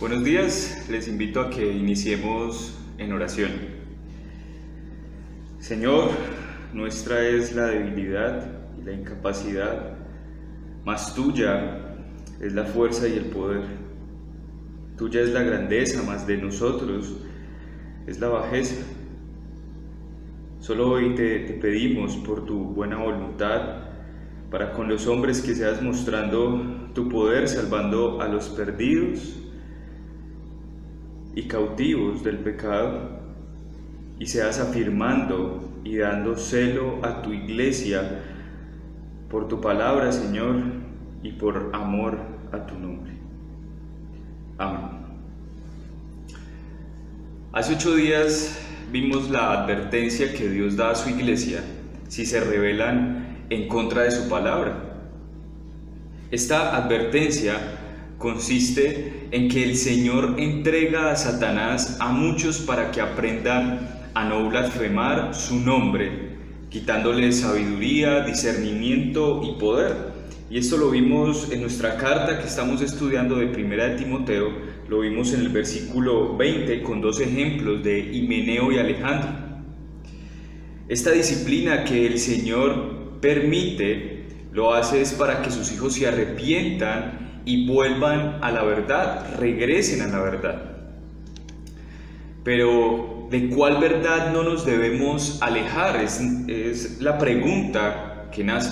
Buenos días, les invito a que iniciemos en oración. Señor, nuestra es la debilidad y la incapacidad, mas tuya es la fuerza y el poder. Tuya es la grandeza, mas de nosotros es la bajeza. Solo hoy te pedimos por tu buena voluntad para con los hombres que seas mostrando tu poder, salvando a los perdidos y cautivos del pecado, y seas afirmando y dando celo a tu iglesia por tu palabra, Señor, y por amor a tu nombre. Amén. Hace 8 días vimos la advertencia que Dios da a su iglesia si se rebelan en contra de su palabra. Esta advertencia consiste en que el Señor entrega a Satanás a muchos para que aprendan a no blasfemar su nombre, quitándole sabiduría, discernimiento y poder. Y esto lo vimos en nuestra carta que estamos estudiando de Primera de Timoteo, lo vimos en el versículo 20 con 2 ejemplos de Himeneo y Alejandro. Esta disciplina que el Señor permite lo hace es para que sus hijos se arrepientan y vuelvan a la verdad, regresen a la verdad. Pero ¿de cuál verdad no nos debemos alejar? Es la pregunta que nace.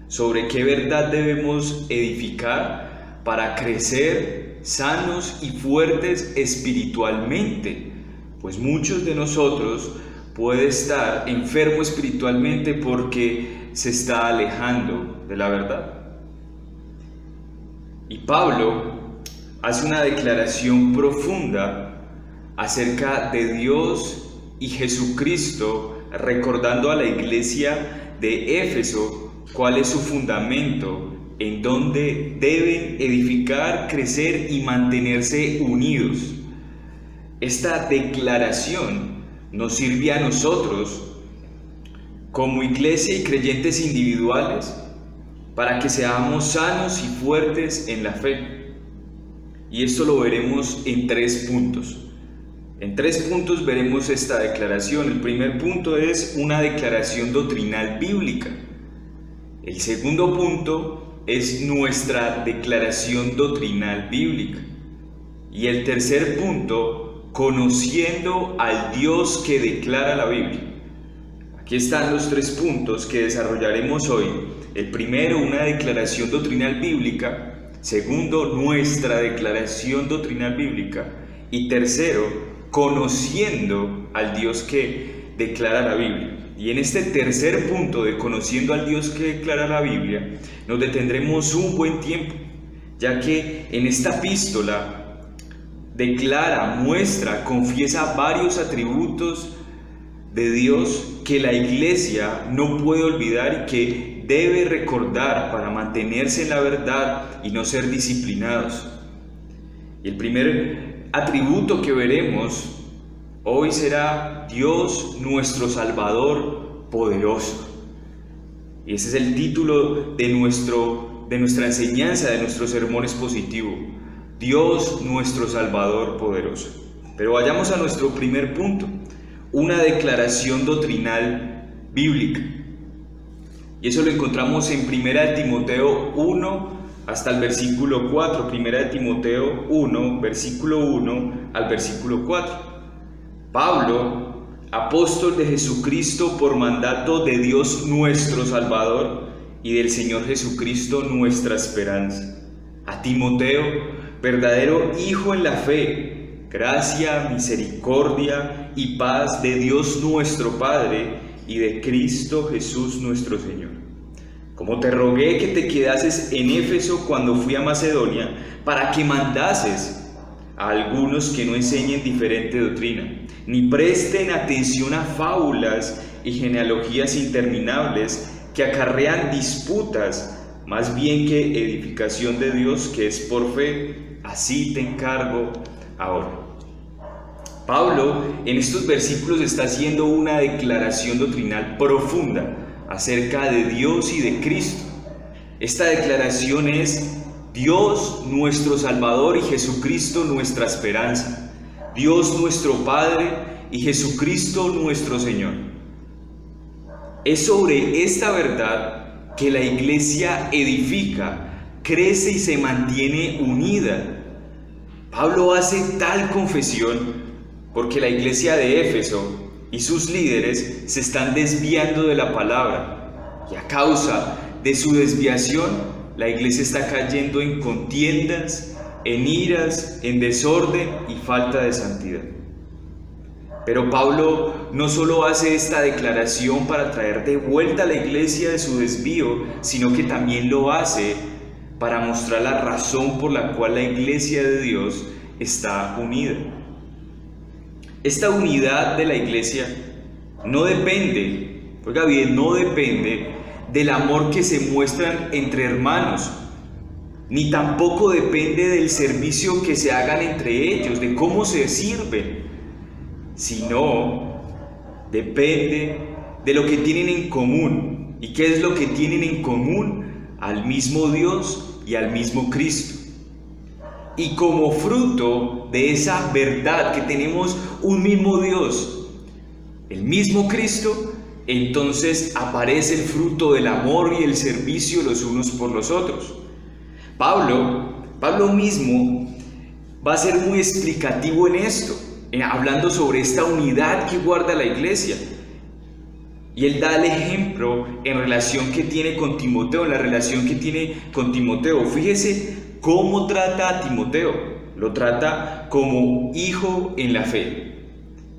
¿Sobre qué verdad debemos edificar para crecer sanos y fuertes espiritualmente? Pues muchos de nosotros puede estar enfermo espiritualmente porque se está alejando de la verdad. Y Pablo hace una declaración profunda acerca de Dios y Jesucristo, recordando a la iglesia de Éfeso cuál es su fundamento, en donde deben edificar, crecer y mantenerse unidos. Esta declaración nos sirve a nosotros como iglesia y creyentes individuales para que seamos sanos y fuertes en la fe. Y esto lo veremos en 3 puntos. En 3 puntos veremos esta declaración. El primer punto es una declaración doctrinal bíblica. El segundo punto es nuestra declaración doctrinal bíblica. Y el tercer punto, conociendo al Dios que declara la Biblia. Aquí están los 3 puntos que desarrollaremos hoy. El primero, una declaración doctrinal bíblica. Segundo, nuestra declaración doctrinal bíblica. Y tercero, conociendo al Dios que declara la Biblia. Y en este tercer punto de conociendo al Dios que declara la Biblia, nos detendremos un buen tiempo, ya que en esta epístola declara, muestra, confiesa varios atributos de Dios que la iglesia no puede olvidar y que debe recordar para mantenerse en la verdad y no ser disciplinados. Y el primer atributo que veremos hoy será Dios nuestro Salvador poderoso. Y ese es el título de nuestra enseñanza, de nuestro sermón expositivo. Dios nuestro Salvador poderoso. Pero vayamos a nuestro primer punto, una declaración doctrinal bíblica. Y eso lo encontramos en 1 Timoteo 1 hasta el versículo 4. 1 Timoteo 1, versículo 1 al versículo 4. Pablo, apóstol de Jesucristo por mandato de Dios nuestro Salvador y del Señor Jesucristo nuestra esperanza. A Timoteo, verdadero hijo en la fe, gracia, misericordia y paz de Dios nuestro Padre y de Cristo Jesús nuestro Señor. Como te rogué que te quedases en Éfeso cuando fui a Macedonia, para que mandases a algunos que no enseñen diferente doctrina, ni presten atención a fábulas y genealogías interminables que acarrean disputas, más bien que edificación de Dios que es por fe. Así te encargo ahora. Pablo en estos versículos está haciendo una declaración doctrinal profunda acerca de Dios y de Cristo. Esta declaración es Dios nuestro Salvador y Jesucristo nuestra esperanza, Dios nuestro Padre y Jesucristo nuestro Señor. Es sobre esta verdad que la iglesia edifica, crece y se mantiene unida. Pablo hace tal confesión porque la iglesia de Éfeso y sus líderes se están desviando de la palabra, y a causa de su desviación, la iglesia está cayendo en contiendas, en iras, en desorden y falta de santidad. Pero Pablo no solo hace esta declaración para traer de vuelta a la iglesia de su desvío, sino que también lo hace para mostrar la razón por la cual la iglesia de Dios está unida. Esta unidad de la iglesia no depende, oiga bien, no depende del amor que se muestran entre hermanos, ni tampoco depende del servicio que se hagan entre ellos, de cómo se sirven, sino depende de lo que tienen en común. ¿Y qué es lo que tienen en común? Al mismo Dios y al mismo Cristo. Y como fruto de esa verdad que tenemos un mismo Dios, el mismo Cristo, entonces aparece el fruto del amor y el servicio los unos por los otros. Pablo mismo va a ser muy explicativo en esto, hablando sobre esta unidad que guarda la iglesia. Y él da el ejemplo en relación que tiene con Timoteo, en la relación que tiene con Timoteo. Fíjese cómo trata a Timoteo. Lo trata como hijo en la fe.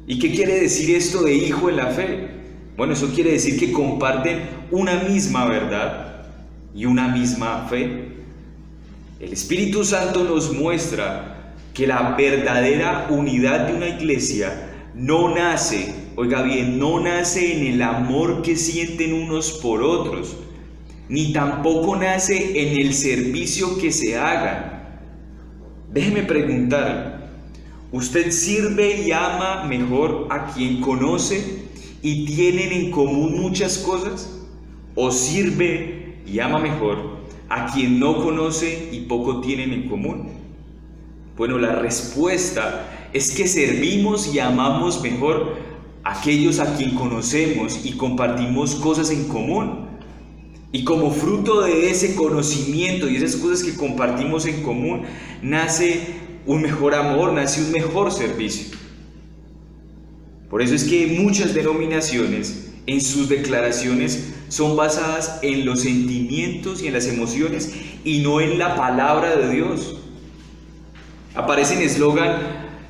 ¿Y qué quiere decir esto de hijo en la fe? Bueno, eso quiere decir que comparten una misma verdad y una misma fe. El Espíritu Santo nos muestra que la verdadera unidad de una iglesia no nace, oiga bien, no nace en el amor que sienten unos por otros, ni tampoco nace en el servicio que se hagan. Déjeme preguntarle, ¿usted sirve y ama mejor a quien conoce y tienen en común muchas cosas? ¿O sirve y ama mejor a quien no conoce y poco tienen en común? Bueno, la respuesta es que servimos y amamos mejor a aquellos a quien conocemos y compartimos cosas en común. Y como fruto de ese conocimiento y esas cosas que compartimos en común, nace un mejor amor, nace un mejor servicio. Por eso es que muchas denominaciones en sus declaraciones son basadas en los sentimientos y en las emociones y no en la palabra de Dios. Aparecen eslogan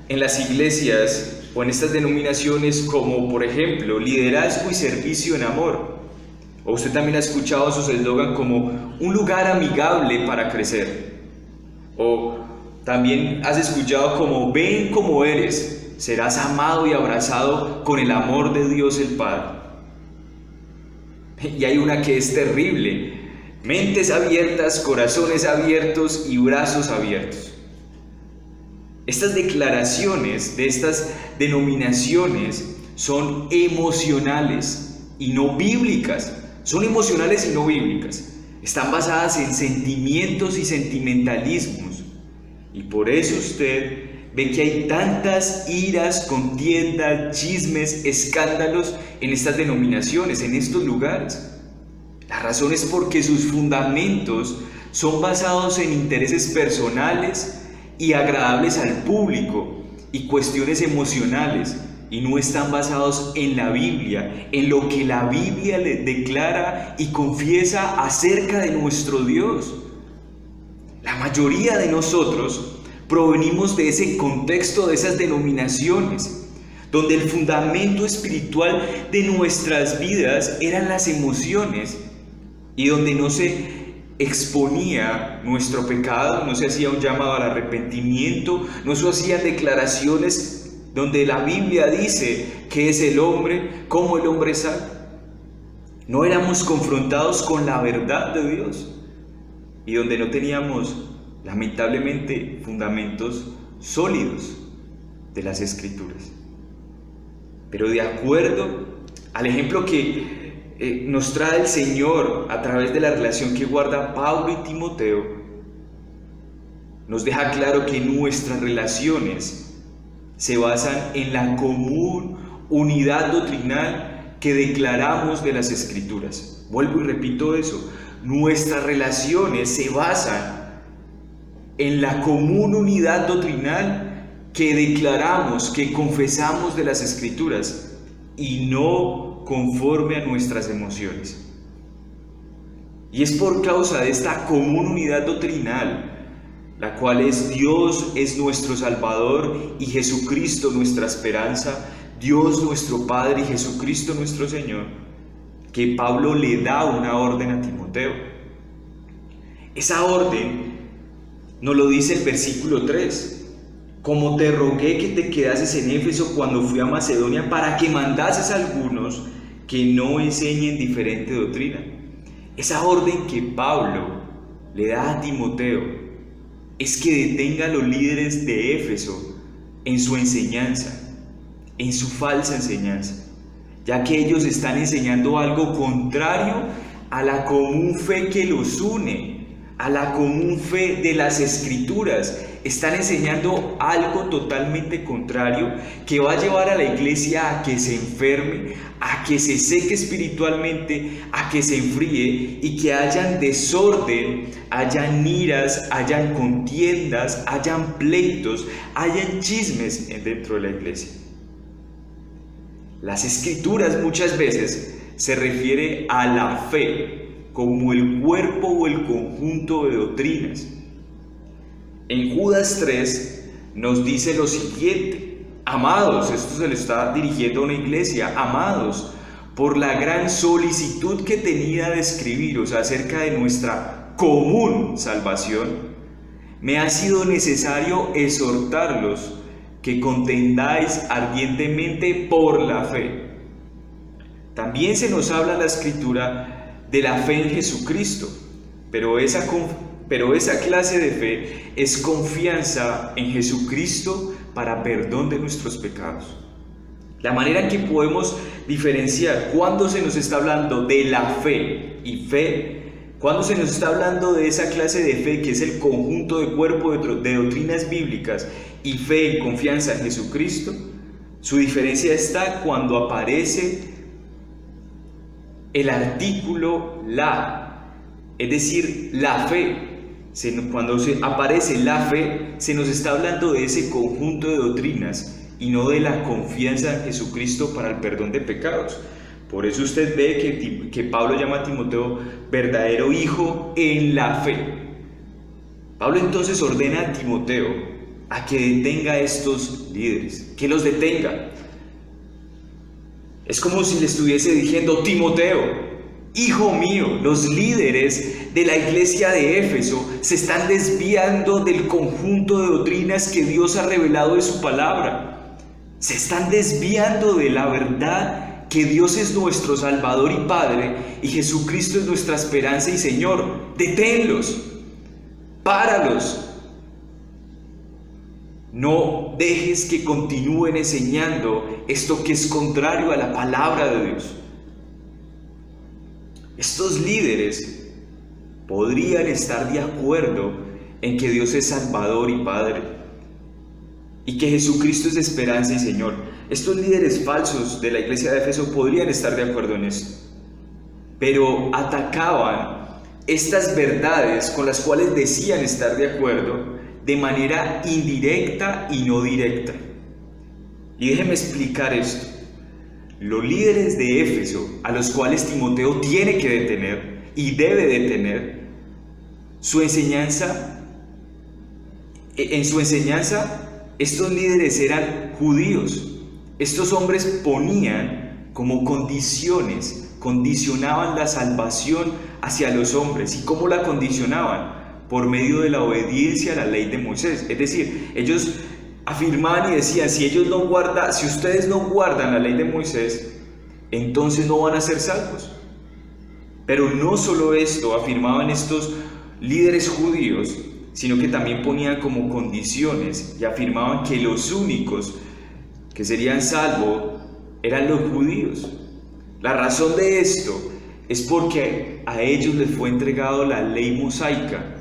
en las iglesias o en estas denominaciones como, por ejemplo, liderazgo y servicio en amor. O usted también ha escuchado sus eslogan como un lugar amigable para crecer. O también has escuchado como ven como eres, serás amado y abrazado con el amor de Dios el Padre. Y hay una que es terrible: mentes abiertas, corazones abiertos y brazos abiertos. Estas declaraciones de estas denominaciones son emocionales y no bíblicas. Son emocionales y no bíblicas. Están basadas en sentimientos y sentimentalismos. Y por eso usted ve que hay tantas iras, contiendas, chismes, escándalos en estas denominaciones, en estos lugares. La razón es porque sus fundamentos son basados en intereses personales y agradables al público y cuestiones emocionales, y no están basados en la Biblia, en lo que la Biblia le declara y confiesa acerca de nuestro Dios. La mayoría de nosotros provenimos de ese contexto, de esas denominaciones, donde el fundamento espiritual de nuestras vidas eran las emociones y donde no se exponía nuestro pecado, no se hacía un llamado al arrepentimiento, no se hacían declaraciones donde la Biblia dice que es el hombre, cómo el hombre es salvo. No éramos confrontados con la verdad de Dios y donde no teníamos, lamentablemente, fundamentos sólidos de las Escrituras. Pero de acuerdo al ejemplo que nos trae el Señor a través de la relación que guarda Pablo y Timoteo, nos deja claro que nuestras relaciones se basan en la común unidad doctrinal que declaramos de las Escrituras. Vuelvo y repito eso. Nuestras relaciones se basan en la común unidad doctrinal que declaramos, que confesamos de las Escrituras, y no conforme a nuestras emociones. Y es por causa de esta común unidad doctrinal, la cual es Dios es nuestro Salvador y Jesucristo nuestra esperanza, Dios nuestro Padre y Jesucristo nuestro Señor, que Pablo le da una orden a Timoteo. Esa orden nos lo dice el versículo 3. Como te rogué que te quedases en Éfeso cuando fui a Macedonia, para que mandases a algunos que no enseñen diferente doctrina. Esa orden que Pablo le da a Timoteo es que detenga a los líderes de Éfeso en su enseñanza, en su falsa enseñanza, ya que ellos están enseñando algo contrario a la común fe que los une, a la común fe de las Escrituras. Están enseñando algo totalmente contrario que va a llevar a la iglesia a que se enferme, a que se seque espiritualmente, a que se enfríe y que hayan desorden, hayan iras, hayan contiendas, hayan pleitos, hayan chismes dentro de la iglesia. Las Escrituras muchas veces se refiere a la fe como el cuerpo o el conjunto de doctrinas. En Judas 3 nos dice lo siguiente: amados, esto se le está dirigiendo a una iglesia, amados, por la gran solicitud que tenía de escribiros acerca de nuestra común salvación, me ha sido necesario exhortarlos que contendáis ardientemente por la fe. También se nos habla en la Escritura de la fe en Jesucristo, pero esa clase de fe es confianza en Jesucristo para perdón de nuestros pecados. La manera en que podemos diferenciar cuando se nos está hablando de la fe y fe, cuando se nos está hablando de esa clase de fe que es el conjunto de cuerpo de doctrinas bíblicas y fe y confianza en Jesucristo, su diferencia está cuando aparece el artículo la, es decir, la fe. Cuando aparece la fe, se nos está hablando de ese conjunto de doctrinas y no de la confianza en Jesucristo para el perdón de pecados. Por eso usted ve que Pablo llama a Timoteo verdadero hijo en la fe. Pablo entonces ordena a Timoteo a que detenga a estos líderes, que los detenga. Es como si le estuviese diciendo: Timoteo, hijo mío, los líderes de la iglesia de Éfeso se están desviando del conjunto de doctrinas que Dios ha revelado de su palabra. Se están desviando de la verdad que Dios es nuestro Salvador y Padre y Jesucristo es nuestra esperanza y Señor. Deténlos, páralos. No dejes que continúen enseñando esto que es contrario a la palabra de Dios. Estos líderes podrían estar de acuerdo en que Dios es Salvador y Padre y que Jesucristo es esperanza y Señor. Estos líderes falsos de la iglesia de Éfeso podrían estar de acuerdo en esto, pero atacaban estas verdades con las cuales decían estar de acuerdo de manera indirecta y no directa. Y déjeme explicar esto. Los líderes de Éfeso, a los cuales Timoteo tiene que detener y debe detener, en su enseñanza, estos líderes eran judíos. Estos hombres ponían como condicionaban la salvación hacia los hombres. ¿Y cómo la condicionaban? Por medio de la obediencia a la ley de Moisés. Es decir, ellos afirmaban y decían: si ustedes no guardan la ley de Moisés, entonces no van a ser salvos. Pero no solo esto afirmaban estos líderes judíos, sino que también ponían como condiciones y afirmaban que los únicos que serían salvos eran los judíos. La razón de esto es porque a ellos les fue entregado la ley mosaica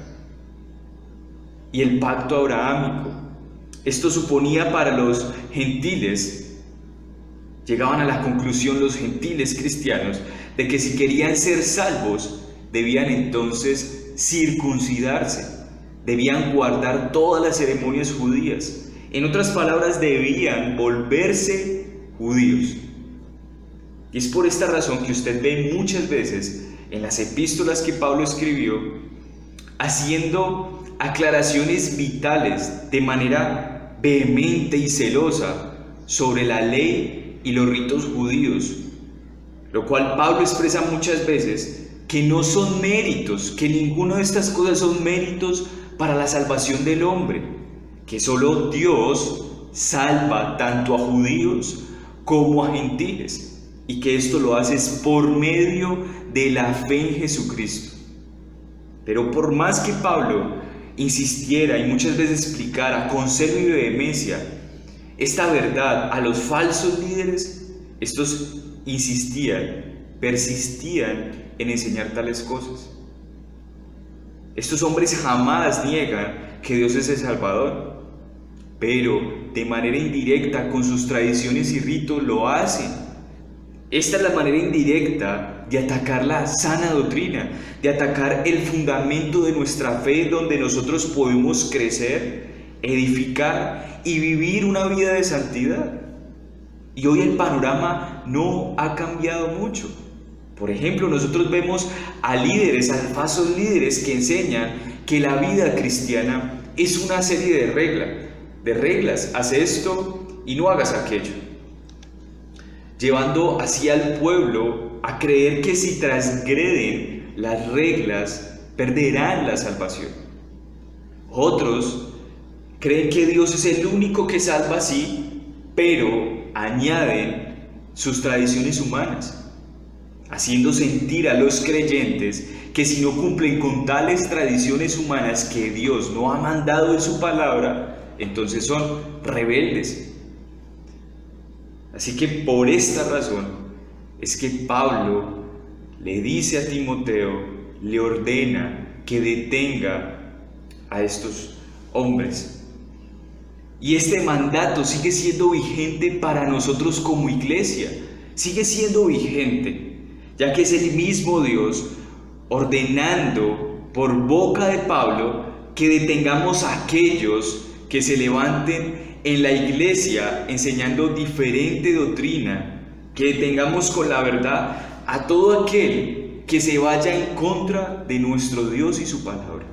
y el pacto abrahámico. Esto suponía para los gentiles, llegaban a la conclusión los gentiles cristianos, de que si querían ser salvos, debían entonces circuncidarse, debían guardar todas las ceremonias judías. En otras palabras, debían volverse judíos. Y es por esta razón que usted ve muchas veces en las epístolas que Pablo escribió, haciendo aclaraciones vitales de manera vehemente y celosa sobre la ley y los ritos judíos, lo cual Pablo expresa muchas veces que no son méritos, que ninguna de estas cosas son méritos para la salvación del hombre, que solo Dios salva tanto a judíos como a gentiles, y que esto lo hace por medio de la fe en Jesucristo. Pero por más que Pablo insistiera y muchas veces explicara con celo y vehemencia esta verdad a los falsos líderes, estos insistían, persistían en enseñar tales cosas. Estos hombres jamás niegan que Dios es el Salvador, pero de manera indirecta, con sus tradiciones y ritos, lo hacen. Esta es la manera indirecta de atacar la sana doctrina, de atacar el fundamento de nuestra fe, donde nosotros podemos crecer, edificar y vivir una vida de santidad. Y hoy el panorama no ha cambiado mucho. Por ejemplo, nosotros vemos a líderes, a falsos líderes que enseñan que la vida cristiana es una serie de reglas. Haz esto y no hagas aquello, llevando así al pueblo a creer que si transgreden las reglas perderán la salvación. Otros creen que Dios es el único que salva así, pero añaden sus tradiciones humanas, haciendo sentir a los creyentes que si no cumplen con tales tradiciones humanas que Dios no ha mandado en su palabra, entonces son rebeldes. Así que por esta razón es que Pablo le dice a Timoteo, le ordena que detenga a estos hombres. Y este mandato sigue siendo vigente para nosotros como iglesia, sigue siendo vigente, ya que es el mismo Dios ordenando por boca de Pablo que detengamos a aquellos que se levanten en la iglesia enseñando diferente doctrina, que detengamos con la verdad a todo aquel que se vaya en contra de nuestro Dios y su palabra.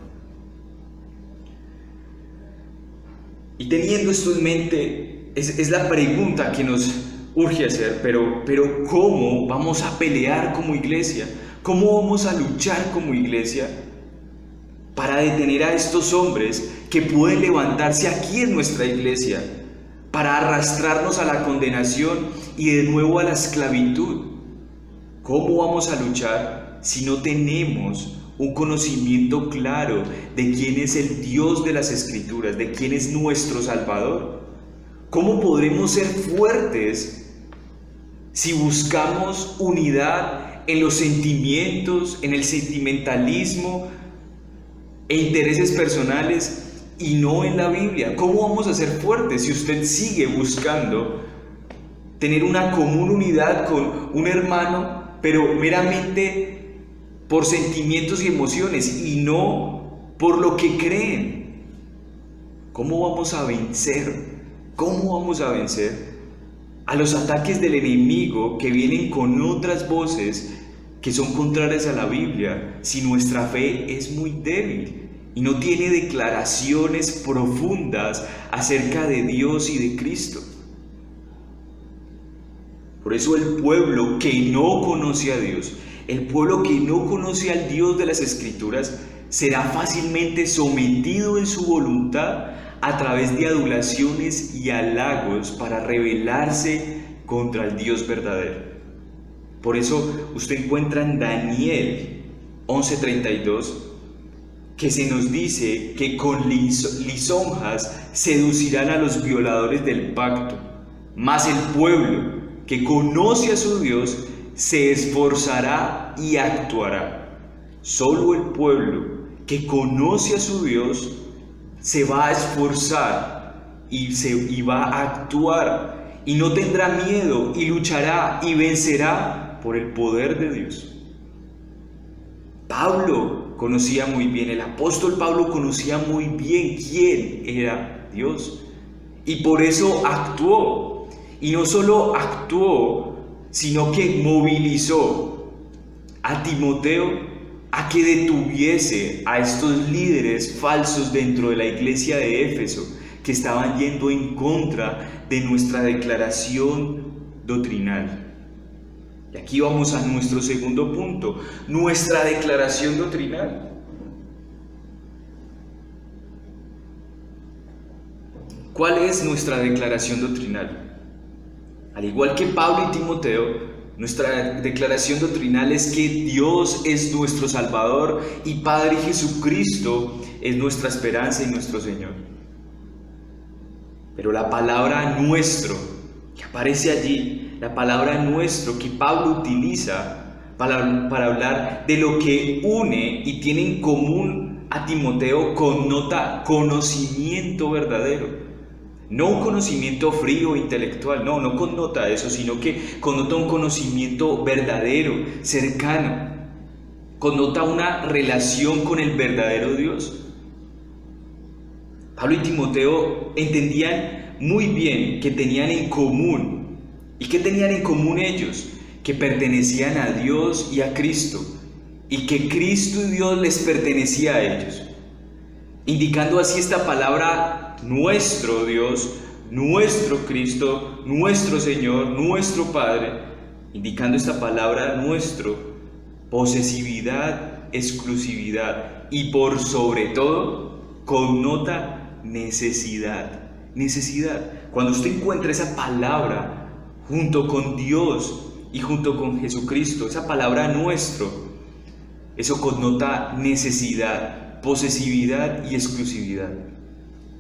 Y teniendo esto en mente, es la pregunta que nos urge hacer, pero ¿cómo vamos a pelear como iglesia? ¿Cómo vamos a luchar como iglesia para detener a estos hombres que pueden levantarse aquí en nuestra iglesia para arrastrarnos a la condenación y de nuevo a la esclavitud? ¿Cómo vamos a luchar si no tenemos un conocimiento claro de quién es el Dios de las Escrituras, de quién es nuestro Salvador? ¿Cómo podremos ser fuertes si buscamos unidad en los sentimientos, en el sentimentalismo e intereses personales y no en la Biblia? ¿Cómo vamos a ser fuertes si usted sigue buscando tener una común unidad con un hermano, pero meramente por sentimientos y emociones y no por lo que creen? ¿Cómo vamos a vencer? ¿Cómo vamos a vencer a los ataques del enemigo que vienen con otras voces que son contrarias a la Biblia si nuestra fe es muy débil y no tiene declaraciones profundas acerca de Dios y de Cristo? Por eso el pueblo que no conoce a Dios, el pueblo que no conoce al Dios de las Escrituras, será fácilmente sometido en su voluntad a través de adulaciones y halagos para rebelarse contra el Dios verdadero. Por eso usted encuentra en Daniel 11:32 que se nos dice que con lisonjas seducirán a los violadores del pacto, mas el pueblo que conoce a su Dios se esforzará y actuará. Solo el pueblo que conoce a su Dios se va a esforzar y va a actuar y no tendrá miedo y luchará y vencerá por el poder de Dios. Pablo conocía muy bien, el apóstol Pablo conocía muy bien quién era Dios y por eso actuó. Y no solo actuó, sino que movilizó a Timoteo a que detuviese a estos líderes falsos dentro de la iglesia de Éfeso que estaban yendo en contra de nuestra declaración doctrinal. Y aquí vamos a nuestro segundo punto, nuestra declaración doctrinal. ¿Cuál es nuestra declaración doctrinal? Al igual que Pablo y Timoteo, nuestra declaración doctrinal es que Dios es nuestro Salvador y Padre, y Jesucristo es nuestra esperanza y nuestro Señor. Pero la palabra nuestro, que aparece allí, la palabra nuestro que Pablo utiliza para hablar de lo que une y tiene en común a Timoteo, connota conocimiento verdadero. No un conocimiento frío, intelectual, no connota eso, sino que connota un conocimiento verdadero, cercano. Connota una relación con el verdadero Dios. Pablo y Timoteo entendían muy bien que tenían en común. ¿Y qué tenían en común ellos? Que pertenecían a Dios y a Cristo. Y que Cristo y Dios les pertenecía a ellos. Indicando así esta palabra, nuestro Dios, nuestro Cristo, nuestro Señor, nuestro Padre, indicando esta palabra nuestro, posesividad, exclusividad y por sobre todo connota necesidad. Necesidad. Cuando usted encuentra esa palabra junto con Dios y junto con Jesucristo, esa palabra nuestro, eso connota necesidad, posesividad y exclusividad.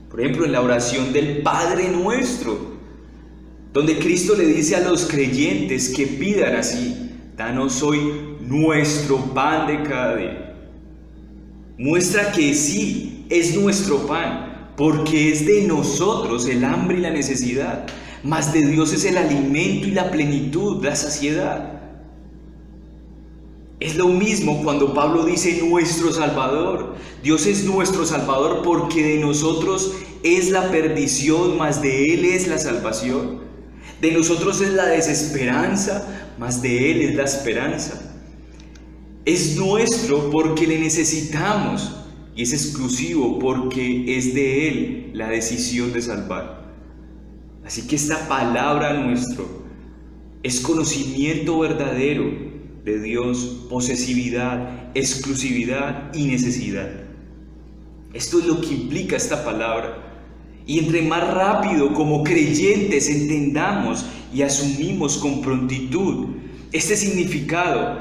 Por ejemplo, en la oración del Padre Nuestro, donde Cristo le dice a los creyentes que pidan así: danos hoy nuestro pan de cada día. Muestra que sí, es nuestro pan, porque es de nosotros el hambre y la necesidad, mas de Dios es el alimento y la plenitud, la saciedad. Es lo mismo cuando Pablo dice nuestro Salvador. Dios es nuestro Salvador porque de nosotros es la perdición, mas de Él es la salvación. De nosotros es la desesperanza, mas de Él es la esperanza. Es nuestro porque le necesitamos y es exclusivo porque es de Él la decisión de salvar. Así que esta palabra nuestro es conocimiento verdadero de Dios, posesividad, exclusividad y necesidad. Esto es lo que implica esta palabra. Y entre más rápido como creyentes entendamos y asumimos con prontitud este significado,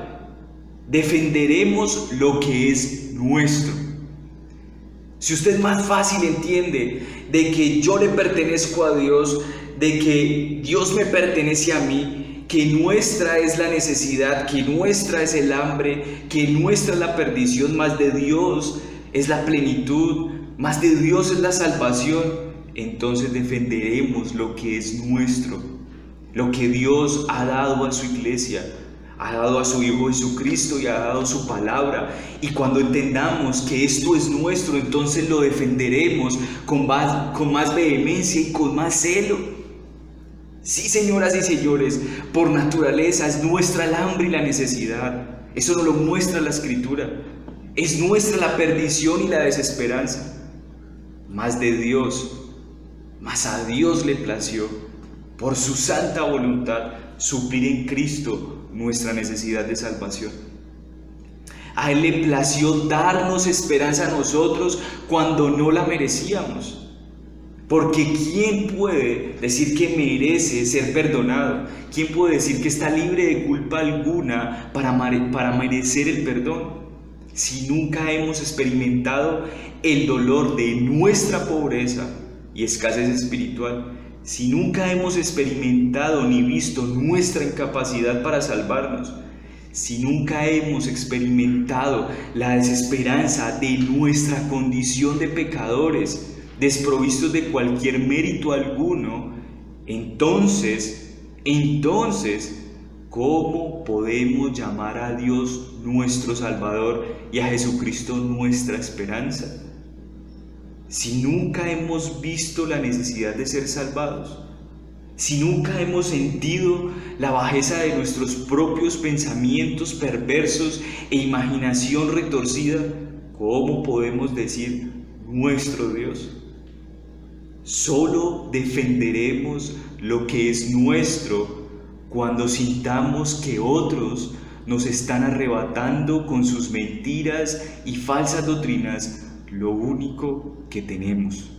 defenderemos lo que es nuestro. Si usted más fácil entiende de que yo le pertenezco a Dios, de que Dios me pertenece a mí, que nuestra es la necesidad, que nuestra es el hambre, que nuestra es la perdición, más de Dios es la plenitud, más de Dios es la salvación, entonces defenderemos lo que es nuestro, lo que Dios ha dado a su iglesia, ha dado a su Hijo Jesucristo y ha dado su palabra. Y cuando entendamos que esto es nuestro, entonces lo defenderemos con más vehemencia y con más celo. Sí, señoras y señores, por naturaleza es nuestra el hambre y la necesidad. Eso nos lo muestra la Escritura. Es nuestra la perdición y la desesperanza. Más de Dios, más a Dios le plació, por su santa voluntad, suplir en Cristo nuestra necesidad de salvación. A Él le plació darnos esperanza a nosotros cuando no la merecíamos. Porque ¿quién puede decir que merece ser perdonado? ¿Quién puede decir que está libre de culpa alguna para merecer el perdón? Si nunca hemos experimentado el dolor de nuestra pobreza y escasez espiritual, si nunca hemos experimentado ni visto nuestra incapacidad para salvarnos, si nunca hemos experimentado la desesperanza de nuestra condición de pecadores, desprovistos de cualquier mérito alguno, entonces, ¿cómo podemos llamar a Dios nuestro Salvador y a Jesucristo nuestra esperanza? Si nunca hemos visto la necesidad de ser salvados, si nunca hemos sentido la bajeza de nuestros propios pensamientos perversos e imaginación retorcida, ¿cómo podemos decir nuestro Dios? Solo defenderemos lo que es nuestro cuando sintamos que otros nos están arrebatando con sus mentiras y falsas doctrinas lo único que tenemos.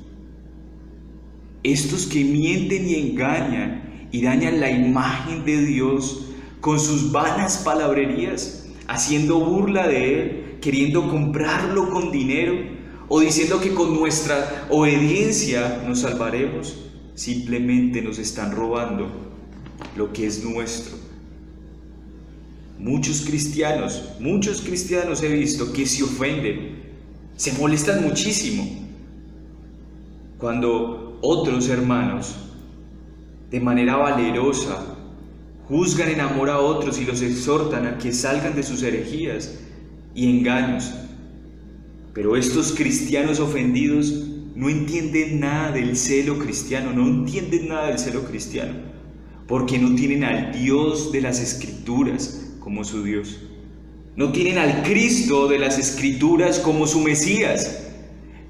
Estos que mienten y engañan y dañan la imagen de Dios con sus vanas palabrerías, haciendo burla de Él, queriendo comprarlo con dinero o diciendo que con nuestra obediencia nos salvaremos, simplemente nos están robando lo que es nuestro. Muchos cristianos he visto que se ofenden, se molestan muchísimo cuando otros hermanos, de manera valerosa, juzgan en amor a otros y los exhortan a que salgan de sus herejías y engaños. Pero estos cristianos ofendidos no entienden nada del celo cristiano, porque no tienen al Dios de las Escrituras como su Dios. No tienen al Cristo de las Escrituras como su Mesías.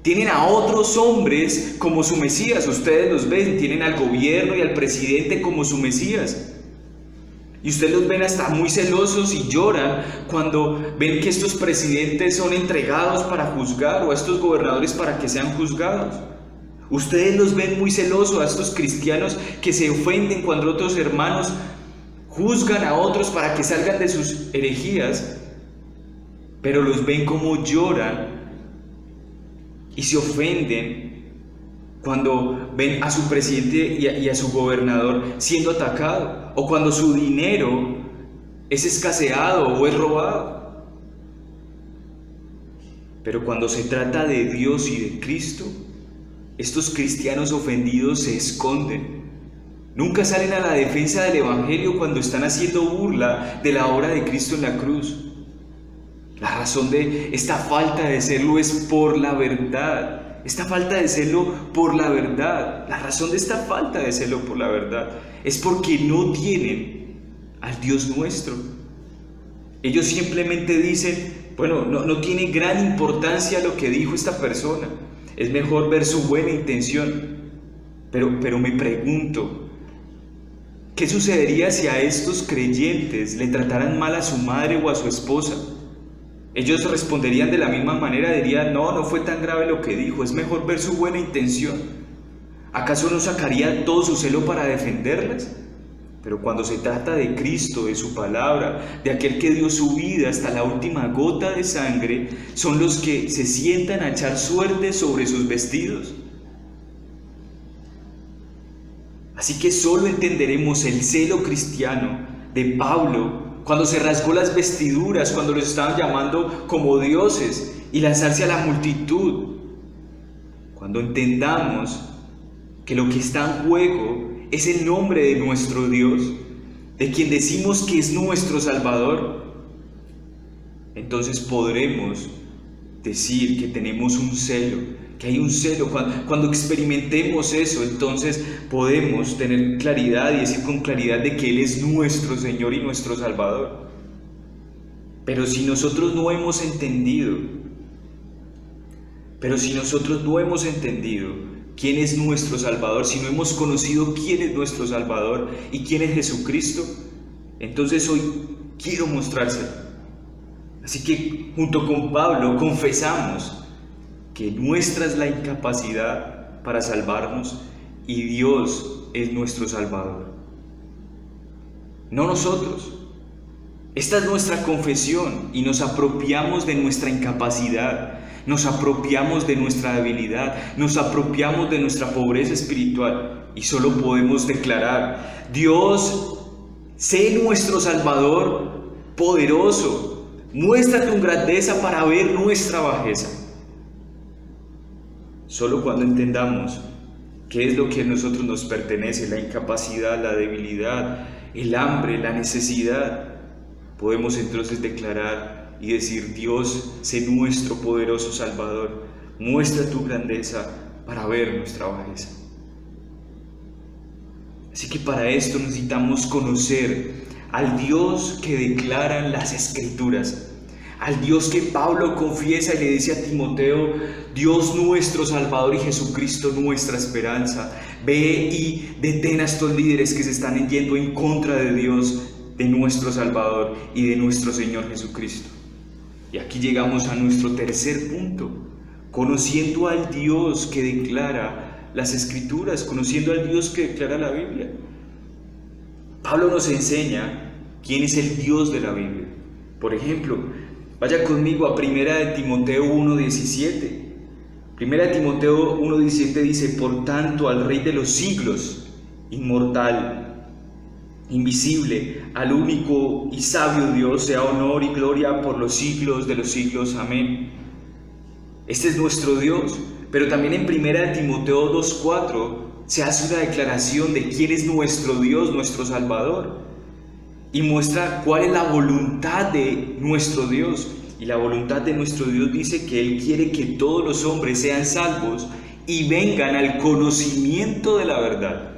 Tienen a otros hombres como su Mesías. Ustedes los ven, tienen al gobierno y al presidente como su Mesías. Y ustedes los ven hasta muy celosos y lloran cuando ven que estos presidentes son entregados para juzgar, o a estos gobernadores para que sean juzgados. Ustedes los ven muy celosos a estos cristianos que se ofenden cuando otros hermanos juzgan a otros para que salgan de sus herejías, pero los ven como lloran y se ofenden cuando ven a su presidente y a su gobernador siendo atacado, o cuando su dinero es escaseado o es robado. Pero cuando se trata de Dios y de Cristo, estos cristianos ofendidos se esconden. Nunca salen a la defensa del Evangelio cuando están haciendo burla de la obra de Cristo en la cruz. La razón de esta falta de celo es por la verdad. La razón de esta falta de celo por la verdad es porque no tienen al Dios nuestro. Ellos simplemente dicen, bueno, no tiene gran importancia lo que dijo esta persona. Es mejor ver su buena intención. Pero me pregunto, ¿qué sucedería si a estos creyentes le trataran mal a su madre o a su esposa? Ellos responderían de la misma manera, dirían, no fue tan grave lo que dijo, es mejor ver su buena intención. ¿Acaso no sacaría todo su celo para defenderlas? Pero cuando se trata de Cristo, de su palabra, de aquel que dio su vida hasta la última gota de sangre, son los que se sientan a echar suerte sobre sus vestidos. Así que solo entenderemos el celo cristiano de Pablo cuando se rasgó las vestiduras, cuando los estaban llamando como dioses y lanzarse a la multitud. Cuando entendamos que lo que está en juego es el nombre de nuestro Dios, de quien decimos que es nuestro Salvador, entonces podremos decir que tenemos un celo, que hay un celo. Cuando experimentemos eso, entonces podemos tener claridad y decir con claridad de que Él es nuestro Señor y nuestro Salvador. Pero si nosotros no hemos entendido quién es nuestro Salvador, si no hemos conocido quién es nuestro Salvador y quién es Jesucristo, entonces hoy quiero mostrárselo. Así que junto con Pablo confesamos que nuestra es la incapacidad para salvarnos y Dios es nuestro Salvador, no nosotros. Esta es nuestra confesión y nos apropiamos de nuestra incapacidad, nos apropiamos de nuestra debilidad, nos apropiamos de nuestra pobreza espiritual y solo podemos declarar: Dios, sé nuestro Salvador poderoso, muestra tu grandeza para ver nuestra bajeza. Solo cuando entendamos qué es lo que a nosotros nos pertenece, la incapacidad, la debilidad, el hambre, la necesidad, podemos entonces declarar y decir: Dios, sé nuestro poderoso Salvador, muestra tu grandeza para ver nuestra bajeza. Así que para esto necesitamos conocer al Dios que declaran las Escrituras, al Dios que Pablo confiesa y le dice a Timoteo: Dios nuestro Salvador y Jesucristo nuestra esperanza. Ve y detén a estos líderes que se están yendo en contra de Dios, de nuestro Salvador y de nuestro Señor Jesucristo. Y aquí llegamos a nuestro tercer punto: conociendo al Dios que declara las Escrituras, conociendo al Dios que declara la Biblia. Pablo nos enseña quién es el Dios de la Biblia. Por ejemplo, vaya conmigo a 1 Timoteo 1:17. 1 Timoteo 1:17 dice: por tanto, al Rey de los siglos, inmortal, invisible, al único y sabio Dios, sea honor y gloria por los siglos de los siglos. Amén. Este es nuestro Dios. Pero también en 1 Timoteo 2:4 se hace una declaración de quién es nuestro Dios, nuestro Salvador, y muestra cuál es la voluntad de nuestro Dios. Y la voluntad de nuestro Dios dice que Él quiere que todos los hombres sean salvos y vengan al conocimiento de la verdad.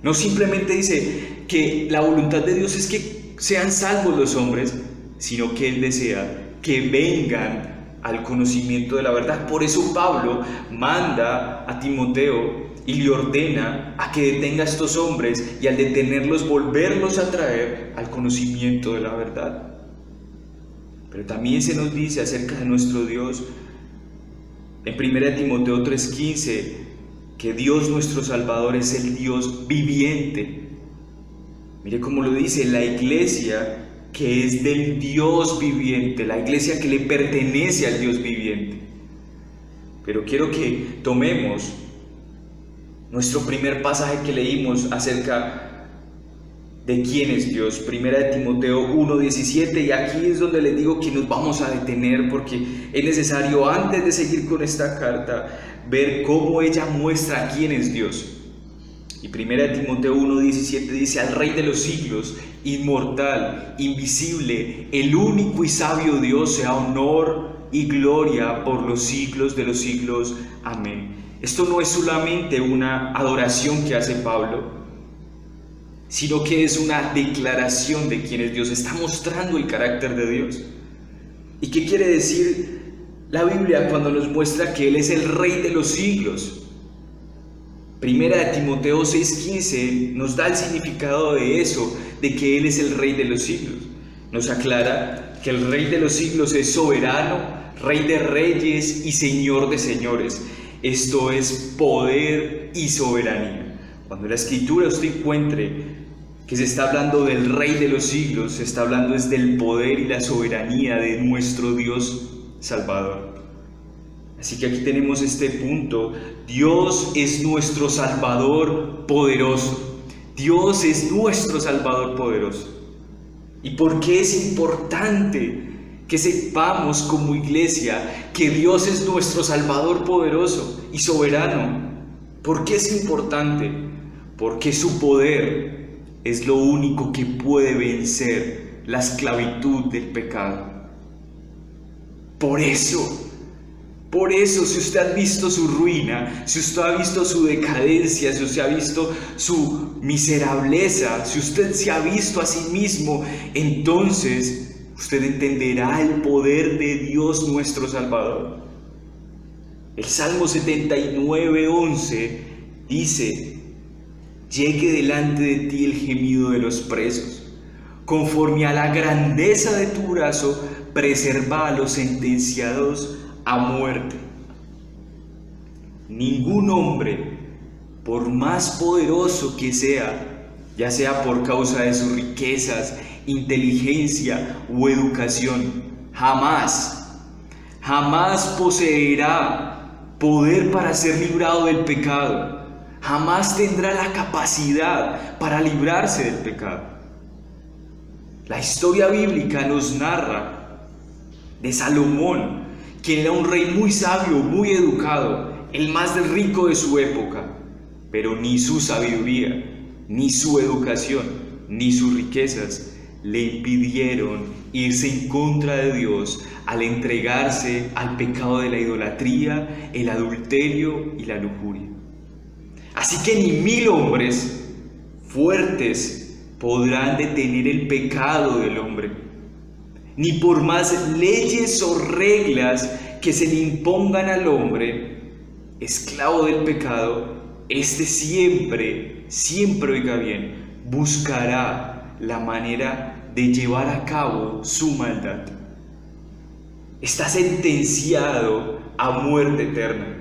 No simplemente dice que la voluntad de Dios es que sean salvos los hombres, sino que Él desea que vengan al conocimiento de la verdad. Por eso Pablo manda a Timoteo y le ordena a que detenga a estos hombres y al detenerlos volverlos a traer al conocimiento de la verdad. Pero también se nos dice acerca de nuestro Dios en 1 Timoteo 3:15 que Dios nuestro Salvador es el Dios viviente. Mire cómo lo dice: la iglesia que es del Dios viviente, la iglesia que le pertenece al Dios viviente. Pero quiero que tomemos nuestro primer pasaje que leímos acerca de quién es Dios, 1 Timoteo 1:17, y aquí es donde les digo que nos vamos a detener porque es necesario, antes de seguir con esta carta, ver cómo ella muestra quién es Dios. Y 1 Timoteo 1:17 dice: al Rey de los siglos, inmortal, invisible, el único y sabio Dios, sea honor y gloria por los siglos de los siglos. Amén. Esto no es solamente una adoración que hace Pablo, sino que es una declaración de quién es Dios. Está mostrando el carácter de Dios. ¿Y qué quiere decir la Biblia cuando nos muestra que Él es el Rey de los siglos? 1 Timoteo 6:15 nos da el significado de eso, de que Él es el Rey de los siglos. Nos aclara que el Rey de los siglos es soberano, Rey de reyes y Señor de señores. Esto es poder y soberanía. Cuando en la Escritura usted encuentre que se está hablando del Rey de los siglos, se está hablando es del poder y la soberanía de nuestro Dios Salvador. Así que aquí tenemos este punto: Dios es nuestro Salvador poderoso. Dios es nuestro Salvador poderoso. ¿Y por qué es importante que sepamos como iglesia que Dios es nuestro Salvador poderoso y soberano? ¿Por qué es importante? Porque su poder es lo único que puede vencer la esclavitud del pecado. Por eso, si usted ha visto su ruina, si usted ha visto su decadencia, si usted ha visto su miserableza, si usted se ha visto a sí mismo, entonces usted entenderá el poder de Dios nuestro Salvador. El Salmo 79:11 dice: llegue delante de ti el gemido de los presos, conforme a la grandeza de tu brazo, preserva a los sentenciados a muerte. Ningún hombre, por más poderoso que sea, ya sea por causa de sus riquezas, inteligencia o educación, jamás poseerá poder para ser librado del pecado. Jamás tendrá la capacidad para librarse del pecado. La historia bíblica nos narra de Salomón, quien era un rey muy sabio, muy educado, el más rico de su época, pero ni su sabiduría, ni su educación, ni sus riquezas le impidieron irse en contra de Dios al entregarse al pecado de la idolatría, el adulterio y la lujuria. Así que ni 1000 hombres fuertes podrán detener el pecado del hombre, ni por más leyes o reglas que se le impongan al hombre, esclavo del pecado, este siempre, oiga bien, buscará la manera de llevar a cabo su maldad. Está sentenciado a muerte eterna.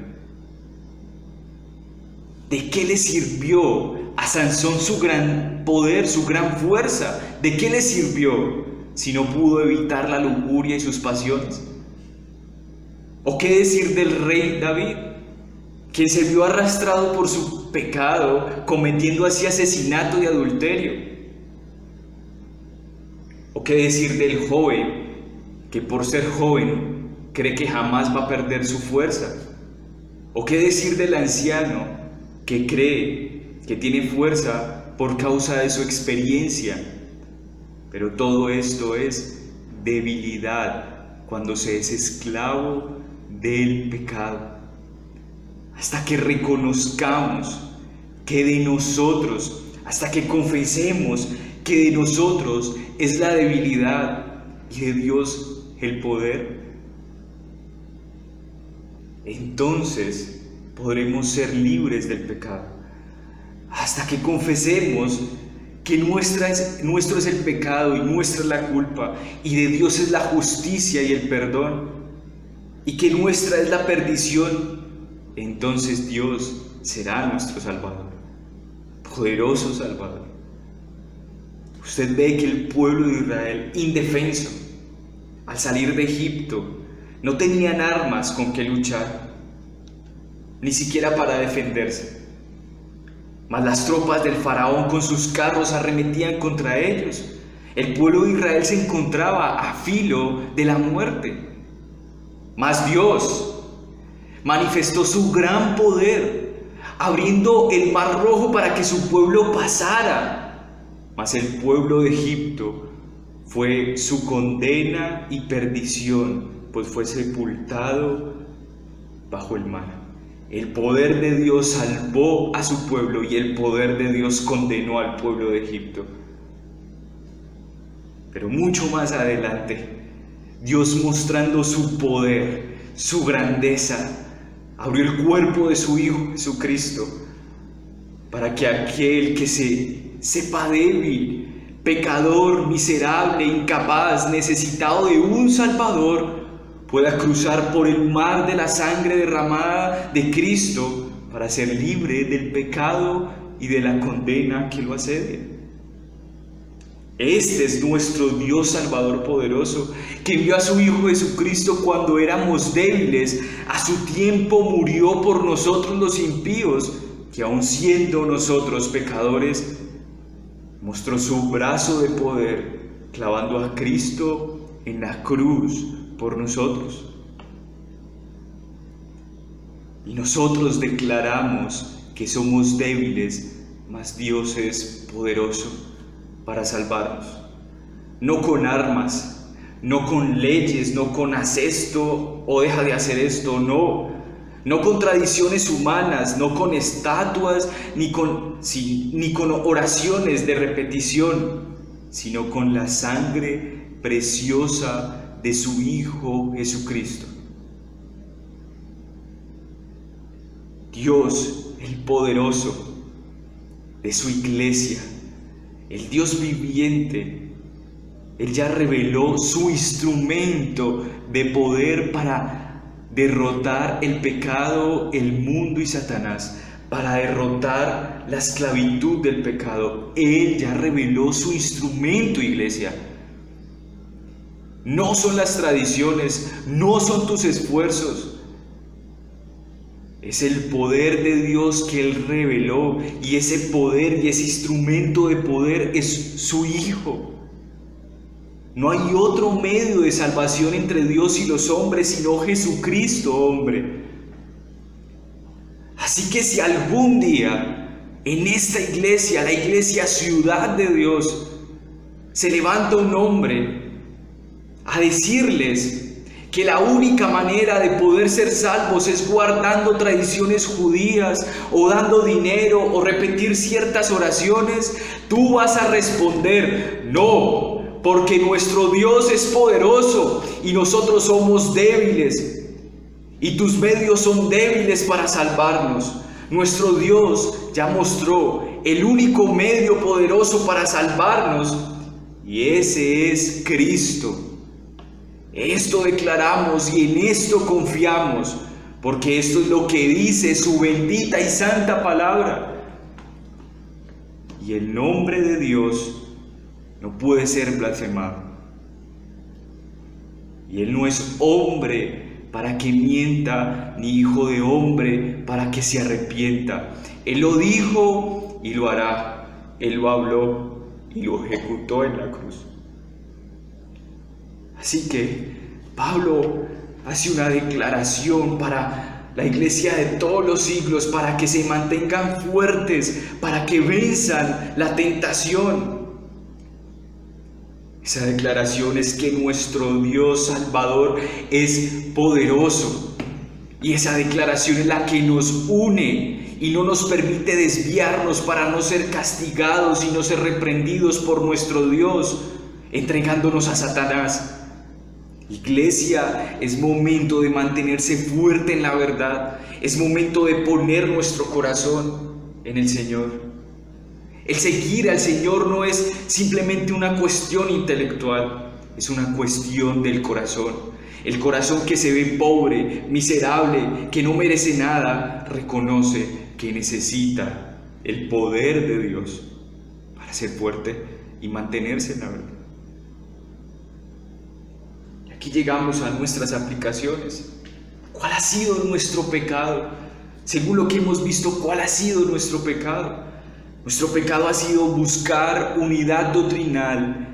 ¿De qué le sirvió a Sansón su gran poder, su gran fuerza? ¿De qué le sirvió si no pudo evitar la lujuria y sus pasiones? ¿O qué decir del rey David, quien se vio arrastrado por su pecado, cometiendo así asesinato y adulterio? ¿O qué decir del joven, que por ser joven cree que jamás va a perder su fuerza? ¿O qué decir del anciano, que cree que tiene fuerza por causa de su experiencia? Pero todo esto es debilidad cuando se es esclavo del pecado. Hasta que reconozcamos que de nosotros, hasta que confesemos que de nosotros es la debilidad y de Dios el poder, entonces podremos ser libres del pecado. Hasta que confesemos que nuestro es el pecado y nuestra es la culpa, y de Dios es la justicia y el perdón, y que nuestra es la perdición, entonces Dios será nuestro Salvador, poderoso Salvador. Usted ve que el pueblo de Israel, indefenso, al salir de Egipto, no tenían armas con que luchar, ni siquiera para defenderse. Mas las tropas del faraón con sus carros arremetían contra ellos. El pueblo de Israel se encontraba a filo de la muerte. Mas Dios manifestó su gran poder, abriendo el mar rojo para que su pueblo pasara. Mas el pueblo de Egipto fue su condena y perdición, pues fue sepultado bajo el mar. El poder de Dios salvó a su pueblo y el poder de Dios condenó al pueblo de Egipto. Pero mucho más adelante, Dios, mostrando su poder, su grandeza, abrió el cuerpo de su Hijo Jesucristo para que aquel que se sepa débil, pecador, miserable, incapaz, necesitado de un Salvador, pueda cruzar por el mar de la sangre derramada de Cristo para ser libre del pecado y de la condena que lo asedia. Este es nuestro Dios Salvador poderoso, que envió a su Hijo Jesucristo cuando éramos débiles. A su tiempo murió por nosotros los impíos, que aun siendo nosotros pecadores, mostró su brazo de poder, clavando a Cristo en la cruz por nosotros. Y nosotros declaramos que somos débiles, mas Dios es poderoso para salvarnos. No con armas, no con leyes, no con haz esto o deja de hacer esto, no. No con tradiciones humanas, no con estatuas, ni con oraciones de repetición, sino con la sangre preciosa de su Hijo Jesucristo. Dios, el poderoso, de su iglesia, el Dios viviente, Él ya reveló su instrumento de poder para derrotar el pecado, el mundo y Satanás, para derrotar la esclavitud del pecado. Él ya reveló su instrumento, iglesia. No son las tradiciones, no son tus esfuerzos. Es el poder de Dios que Él reveló, y ese poder y ese instrumento de poder es su Hijo. No hay otro medio de salvación entre Dios y los hombres sino Jesucristo, hombre. Así que si algún día en esta iglesia, la iglesia Ciudad de Dios, se levanta un hombre a decirles que la única manera de poder ser salvos es guardando tradiciones judías o dando dinero o repetir ciertas oraciones, tú vas a responder: no, porque nuestro Dios es poderoso y nosotros somos débiles y tus medios son débiles para salvarnos. Nuestro Dios ya mostró el único medio poderoso para salvarnos y ese es Cristo. Esto declaramos y en esto confiamos, porque esto es lo que dice su bendita y santa palabra. Y el nombre de Dios no puede ser blasfemado. Y Él no es hombre para que mienta, ni hijo de hombre para que se arrepienta. Él lo dijo y lo hará. Él lo habló y lo ejecutó en la cruz. Así que Pablo hace una declaración para la iglesia de todos los siglos, para que se mantengan fuertes, para que venzan la tentación. Esa declaración es que nuestro Dios Salvador es poderoso. Y esa declaración es la que nos une y no nos permite desviarnos para no ser castigados y no ser reprendidos por nuestro Dios, entregándonos a Satanás. Iglesia, es momento de mantenerse fuerte en la verdad. Es momento de poner nuestro corazón en el Señor. El seguir al Señor no es simplemente una cuestión intelectual, es una cuestión del corazón. El corazón que se ve pobre, miserable, que no merece nada, reconoce que necesita el poder de Dios para ser fuerte y mantenerse en la verdad. Aquí llegamos a nuestras aplicaciones. ¿Cuál ha sido nuestro pecado? Según lo que hemos visto, ¿cuál ha sido nuestro pecado? Nuestro pecado ha sido buscar unidad doctrinal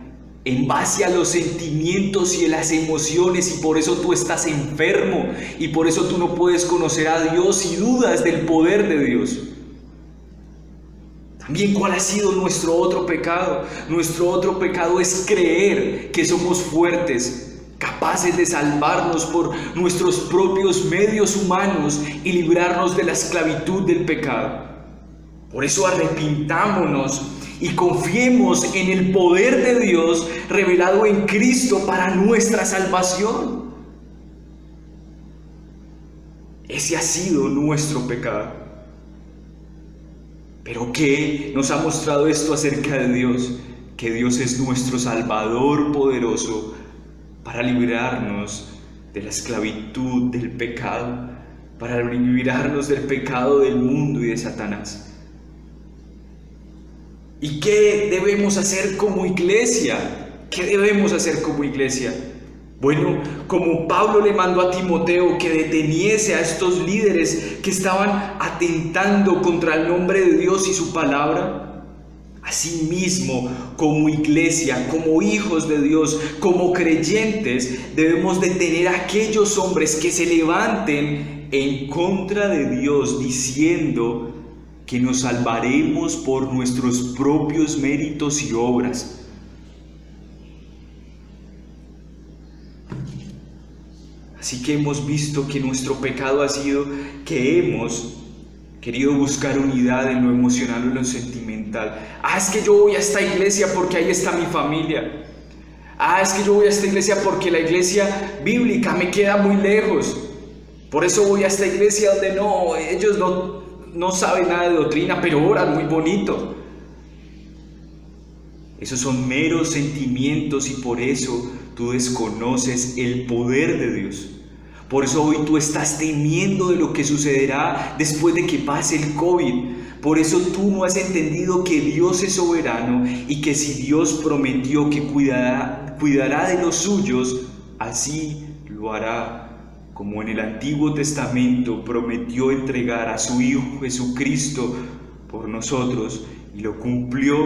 en base a los sentimientos y a las emociones, y por eso tú estás enfermo, y por eso tú no puedes conocer a Dios y dudas del poder de Dios. También, ¿cuál ha sido nuestro otro pecado? Nuestro otro pecado es creer que somos fuertes, capaces de salvarnos por nuestros propios medios humanos y librarnos de la esclavitud del pecado. Por eso arrepintámonos y confiemos en el poder de Dios revelado en Cristo para nuestra salvación. Ese ha sido nuestro pecado. Pero ¿qué nos ha mostrado esto acerca de Dios? Que Dios es nuestro Salvador poderoso para librarnos de la esclavitud del pecado, para librarnos del pecado del mundo y de Satanás. ¿Y qué debemos hacer como iglesia? ¿Qué debemos hacer como iglesia? Bueno, como Pablo le mandó a Timoteo que deteniese a estos líderes que estaban atentando contra el nombre de Dios y su palabra, asimismo, como iglesia, como hijos de Dios, como creyentes, debemos detener a aquellos hombres que se levanten en contra de Dios diciendo que nos salvaremos por nuestros propios méritos y obras. Así que hemos visto que nuestro pecado ha sido que hemos querido buscar unidad en lo emocional o en lo sentimental. Es que yo voy a esta iglesia porque ahí está mi familia. Es que yo voy a esta iglesia porque la iglesia bíblica me queda muy lejos. Por eso voy a esta iglesia donde ellos no saben nada de doctrina, pero oran muy bonito. Esos son meros sentimientos y por eso tú desconoces el poder de Dios. Por eso hoy tú estás temiendo de lo que sucederá después de que pase el COVID. Por eso tú no has entendido que Dios es soberano y que si Dios prometió que cuidará de los suyos, así lo hará. Como en el Antiguo Testamento prometió entregar a su Hijo Jesucristo por nosotros y lo cumplió,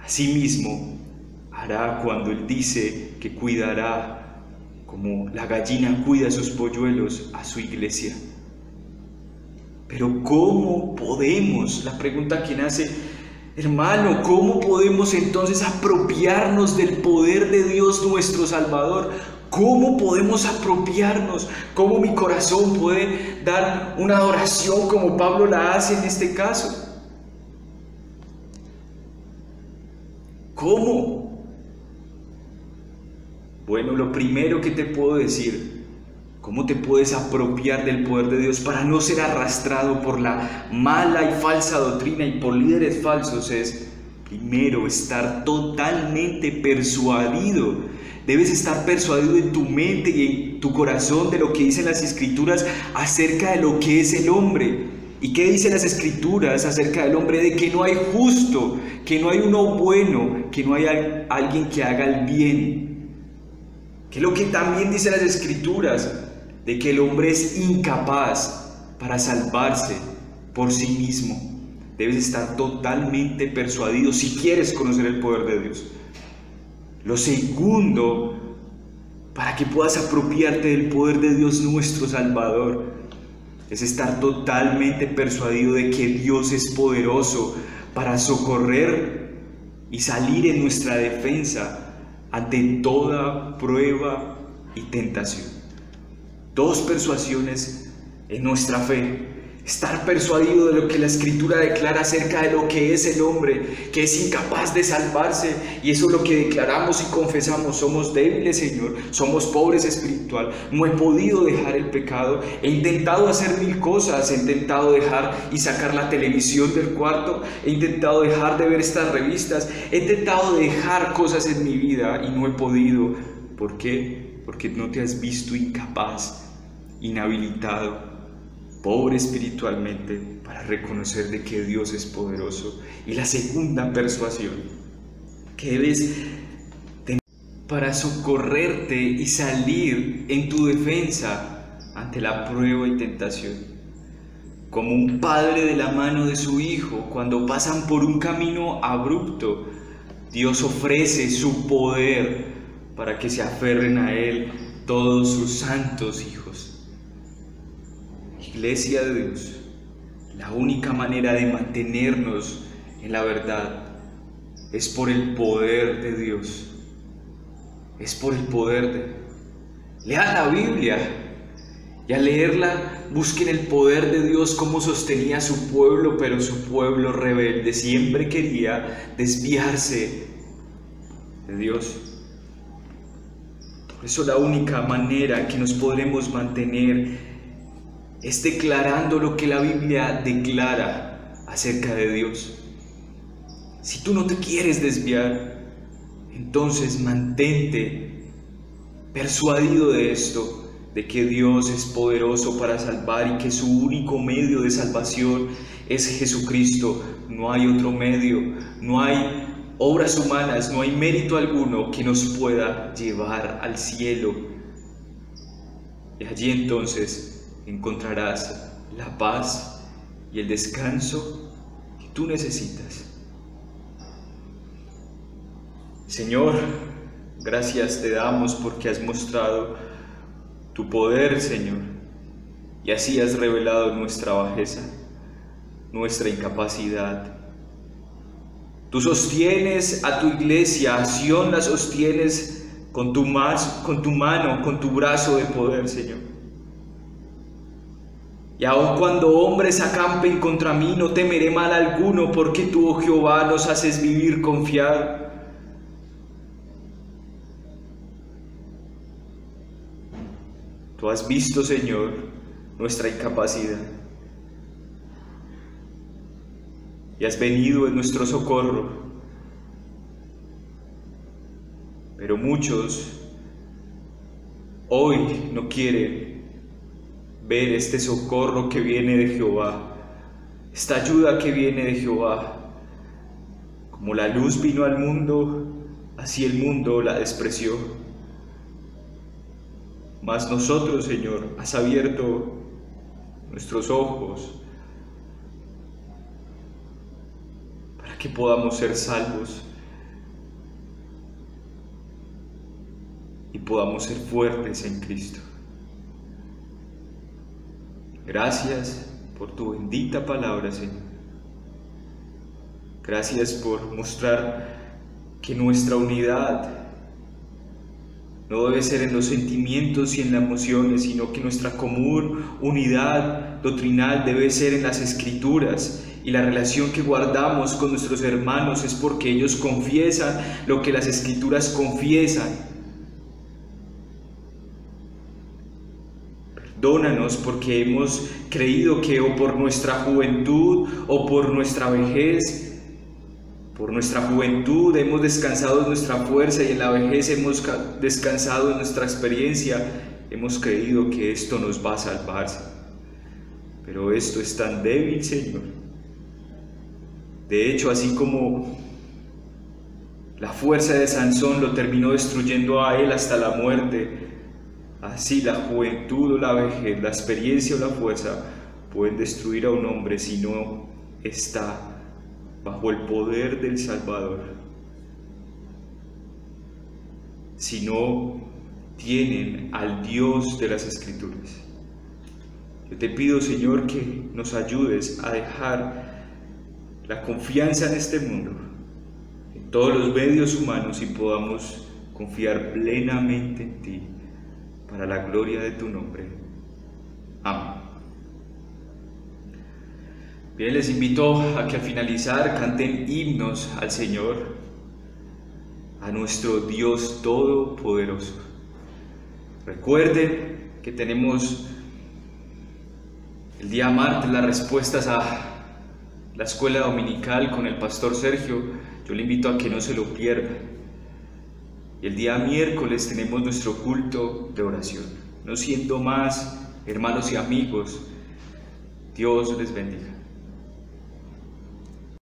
asimismo hará cuando Él dice que cuidará, como la gallina cuida a sus polluelos, a su iglesia. Pero ¿cómo podemos? La pregunta que nace, hermano, ¿cómo podemos entonces apropiarnos del poder de Dios nuestro Salvador? ¿Cómo podemos apropiarnos? ¿Cómo mi corazón puede dar una adoración como Pablo la hace en este caso? ¿Cómo? Bueno, lo primero que te puedo decir, ¿cómo te puedes apropiar del poder de Dios para no ser arrastrado por la mala y falsa doctrina y por líderes falsos? Es, primero, estar totalmente persuadido. Debes estar persuadido en tu mente y en tu corazón de lo que dicen las Escrituras acerca de lo que es el hombre. ¿Y qué dicen las Escrituras acerca del hombre? De que no hay justo, que no hay uno bueno, que no hay alguien que haga el bien. Que lo que también dicen las Escrituras, de que el hombre es incapaz para salvarse por sí mismo. Debes estar totalmente persuadido si quieres conocer el poder de Dios. Lo segundo, para que puedas apropiarte del poder de Dios nuestro Salvador, es estar totalmente persuadido de que Dios es poderoso para socorrer y salir en nuestra defensa ante toda prueba y tentación. Dos persuasiones en nuestra fe. Estar persuadido de lo que la Escritura declara acerca de lo que es el hombre, que es incapaz de salvarse, y eso es lo que declaramos y confesamos. Somos débiles, Señor, somos pobres espiritual, no he podido dejar el pecado, he intentado hacer mil cosas, he intentado dejar y sacar la televisión del cuarto, he intentado dejar de ver estas revistas, he intentado dejar cosas en mi vida y no he podido. ¿Por qué? Porque no te has visto incapaz, inhabilitado, pobre espiritualmente, para reconocer de que Dios es poderoso. Y la segunda persuasión que debes tener para socorrerte y salir en tu defensa ante la prueba y tentación. Como un padre de la mano de su hijo, cuando pasan por un camino abrupto, Dios ofrece su poder para que se aferren a Él todos sus santos hijos. Iglesia de Dios, la única manera de mantenernos en la verdad es por el poder de Dios. Es por el poder de... Lean la Biblia y al leerla busquen el poder de Dios, cómo sostenía a su pueblo, pero su pueblo rebelde siempre quería desviarse de Dios. Por eso la única manera que nos podremos mantener es declarando lo que la Biblia declara acerca de Dios. Si tú no te quieres desviar, entonces mantente persuadido de esto, de que Dios es poderoso para salvar y que su único medio de salvación es Jesucristo. No hay otro medio, no hay obras humanas, no hay mérito alguno que nos pueda llevar al cielo. Y allí entonces encontrarás la paz y el descanso que tú necesitas. Señor, gracias te damos porque has mostrado tu poder, Señor, y así has revelado nuestra bajeza, nuestra incapacidad. Tú sostienes a tu iglesia, a Sión la sostienes con tu mano, con tu brazo de poder, Señor. Y aun cuando hombres acampen contra mí, no temeré mal alguno, porque tú, oh Jehová, nos haces vivir confiado. Tú has visto, Señor, nuestra incapacidad y has venido en nuestro socorro. Pero muchos hoy no quieren ver este socorro que viene de Jehová, esta ayuda que viene de Jehová. Como la luz vino al mundo, así el mundo la despreció. Mas nosotros, Señor, has abierto nuestros ojos para que podamos ser salvos y podamos ser fuertes en Cristo. Gracias por tu bendita palabra, Señor. Gracias por mostrar que nuestra unidad no debe ser en los sentimientos y en las emociones, sino que nuestra común unidad doctrinal debe ser en las Escrituras, y la relación que guardamos con nuestros hermanos es porque ellos confiesan lo que las Escrituras confiesan. Perdónanos porque hemos creído que o por nuestra juventud o por nuestra vejez, por nuestra juventud hemos descansado en nuestra fuerza y en la vejez hemos descansado en nuestra experiencia. Hemos creído que esto nos va a salvar, pero esto es tan débil, Señor. De hecho, así como la fuerza de Sansón lo terminó destruyendo a él hasta la muerte, así la juventud o la vejez, la experiencia o la fuerza pueden destruir a un hombre si no está bajo el poder del Salvador, si no tienen al Dios de las Escrituras. Yo te pido, Señor, que nos ayudes a dejar la confianza en este mundo, en todos los medios humanos, y podamos confiar plenamente en ti, para la gloria de tu nombre. Amén. Bien, les invito a que al finalizar canten himnos al Señor, a nuestro Dios Todopoderoso. Recuerden que tenemos el día martes las respuestas a la escuela dominical con el pastor Sergio. Yo le invito a que no se lo pierda. Y el día miércoles tenemos nuestro culto de oración. No siendo más, hermanos y amigos, Dios les bendiga.